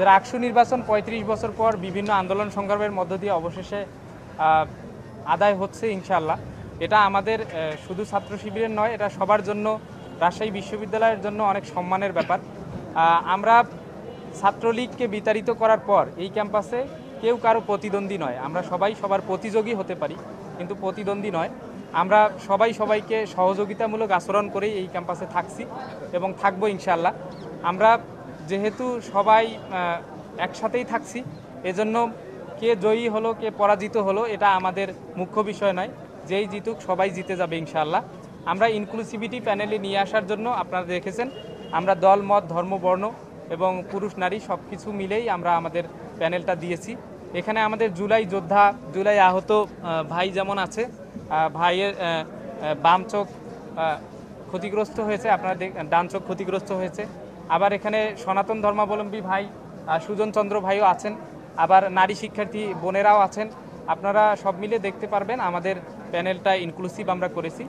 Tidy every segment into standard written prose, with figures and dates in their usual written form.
যে রাকসু নির্বাচন ৩৫ বছর পর বিভিন্ন আন্দোলন সংগ্রামের মধ্য দিয়ে অবশেষে আদায় হচ্ছে ইনশাআল্লাহ। এটা আমাদের শুধু ছাত্র শিবিরের নয়, এটা সবার জন্য, রাজশাহী বিশ্ববিদ্যালয়ের জন্য অনেক সম্মানের ব্যাপার। আমরা ছাত্রলীগকে বিতাড়িত করার পর এই ক্যাম্পাসে কেউ কারো প্রতিদ্বন্দ্বী নয়। আমরা সবাই সবার প্রতিযোগী হতে পারি, কিন্তু প্রতিদ্বন্দ্বী নয়। আমরা সবাই সবাইকে সহযোগিতামূলক আচরণ করেই এই ক্যাম্পাসে থাকছি এবং থাকবো ইনশাআল্লাহ। আমরা যেহেতু সবাই একসাথেই থাকছি, এজন্য কে জয়ী হলো কে পরাজিত হলো এটা আমাদের মুখ্য বিষয় নয়। যেই জিতুক সবাই জিতে যাবে ইনশাআল্লাহ। আমরা ইনক্লুসিভিটি প্যানেলে নিয়ে আসার জন্য আপনারা দেখেছেন আমরা দল মত ধর্ম বর্ণ এবং পুরুষ নারী সব কিছু মিলেই আমরা আমাদের প্যানেলটা দিয়েছি। এখানে আমাদের জুলাই যোদ্ধা, জুলাই আহত ভাই যেমন আছে, ভাইয়ের বাম চোখ ক্ষতিগ্রস্ত হয়েছে, আপনারা ডান চোখ ক্ষতিগ্রস্ত হয়েছে। আবার এখানে সনাতন ধর্মাবলম্বী ভাই সুজন চন্দ্র ভাইও আছেন, আবার নারী শিক্ষার্থী বোনেরাও আছেন। আপনারা সব মিলে দেখতে পারবেন আমাদের প্যানেলটা ইনক্লুসিভ আমরা করেছি।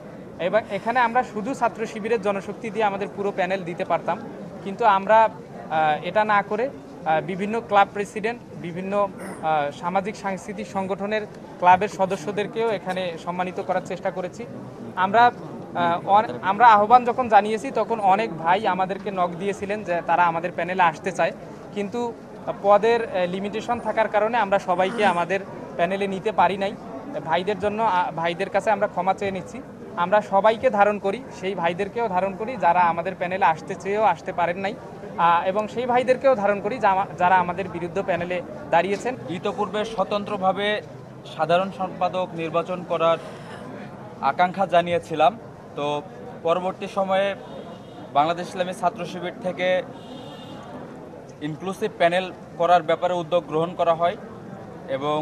এবার এখানে আমরা শুধু ছাত্র শিবিরের জনশক্তি দিয়ে আমাদের পুরো প্যানেল দিতে পারতাম, কিন্তু আমরা এটা না করে বিভিন্ন ক্লাব প্রেসিডেন্ট, বিভিন্ন সামাজিক সাংস্কৃতিক সংগঠনের ক্লাবের সদস্যদেরকেও এখানে সম্মানিত করার চেষ্টা করেছি। আমরা আহ্বান যখন জানিয়েছি তখন অনেক ভাই আমাদেরকে নক দিয়েছিলেন যে তারা আমাদের প্যানেলে আসতে চায়, কিন্তু পদের লিমিটেশন থাকার কারণে আমরা সবাইকে আমাদের প্যানেলে নিতে পারি নাই। ভাইদের জন্য ভাইদের কাছে আমরা ক্ষমা চেয়ে নিচ্ছি। আমরা সবাইকে ধারণ করি, সেই ভাইদেরকেও ধারণ করি যারা আমাদের প্যানেলে আসতে চেয়েও আসতে পারেন নাই, এবং সেই ভাইদেরকেও ধারণ করি যারা আমাদের বিরুদ্ধে প্যানেলে দাঁড়িয়েছেন। ইতোপূর্বে স্বতন্ত্রভাবে সাধারণ সম্পাদক নির্বাচন করার আকাঙ্ক্ষা জানিয়েছিলাম। তো পরবর্তী সময়ে বাংলাদেশ ইসলামী ছাত্র শিবির থেকে ইনক্লুসিভ প্যানেল করার ব্যাপারে উদ্যোগ গ্রহণ করা হয় এবং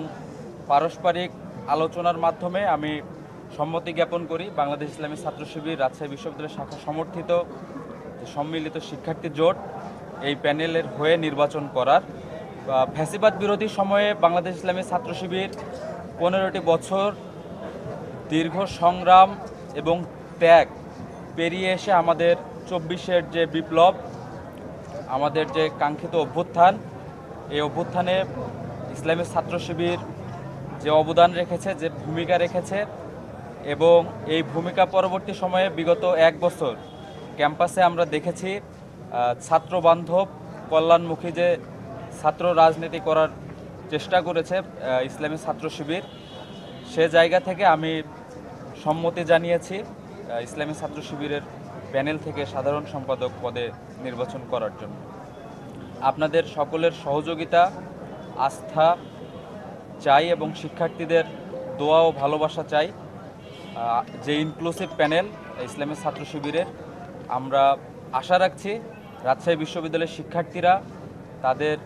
পারস্পরিক আলোচনার মাধ্যমে আমি সম্মতি জ্ঞাপন করি বাংলাদেশ ইসলামী ছাত্র শিবির রাজশাহী বিশ্ববিদ্যালয় শাখা সমর্থিত সম্মিলিত শিক্ষার্থী জোট এই প্যানেলের হয়ে নির্বাচন করার। ফ্যাসিবাদ বিরোধী সময়ে বাংলাদেশ ইসলামী ছাত্র শিবির 15টি বছর দীর্ঘ সংগ্রাম এবং ত্যাগ পেরিয়ে এসে আমাদের 24-এর যে বিপ্লব, আমাদের যে কাঙ্ক্ষিত অভ্যুত্থান, এই অভ্যুত্থানে ইসলামী ছাত্র শিবির যে অবদান রেখেছে, যে ভূমিকা রেখেছে, এবং এই ভূমিকা পরবর্তী সময়ে বিগত 1 বছর ক্যাম্পাসে আমরা দেখেছি ছাত্রবান্ধব কল্যাণমুখী যে ছাত্র রাজনীতি করার চেষ্টা করেছে ইসলামী ছাত্র শিবির। সে জায়গা থেকে আমি সম্মতি জানিয়েছি ইসলামী ছাত্র শিবিরের প্যানেল থেকে সাধারণ সম্পাদক পদে নির্বাচন করার জন্য। আপনাদের সকলের সহযোগিতা, আস্থা চাই এবং শিক্ষার্থীদের দোয়া ও ভালোবাসা চাই। যে ইনক্লুসিভ প্যানেল ইসলামী ছাত্র শিবিরের, আমরা আশা রাখছি রাজশাহী বিশ্ববিদ্যালয়ের শিক্ষার্থীরা তাদের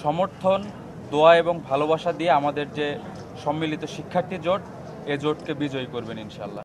সমর্থন, দোয়া এবং ভালোবাসা দিয়ে আমাদের যে সম্মিলিত শিক্ষার্থী জোট, এ জোটকে বিজয়ী করবেন ইনশাআল্লাহ।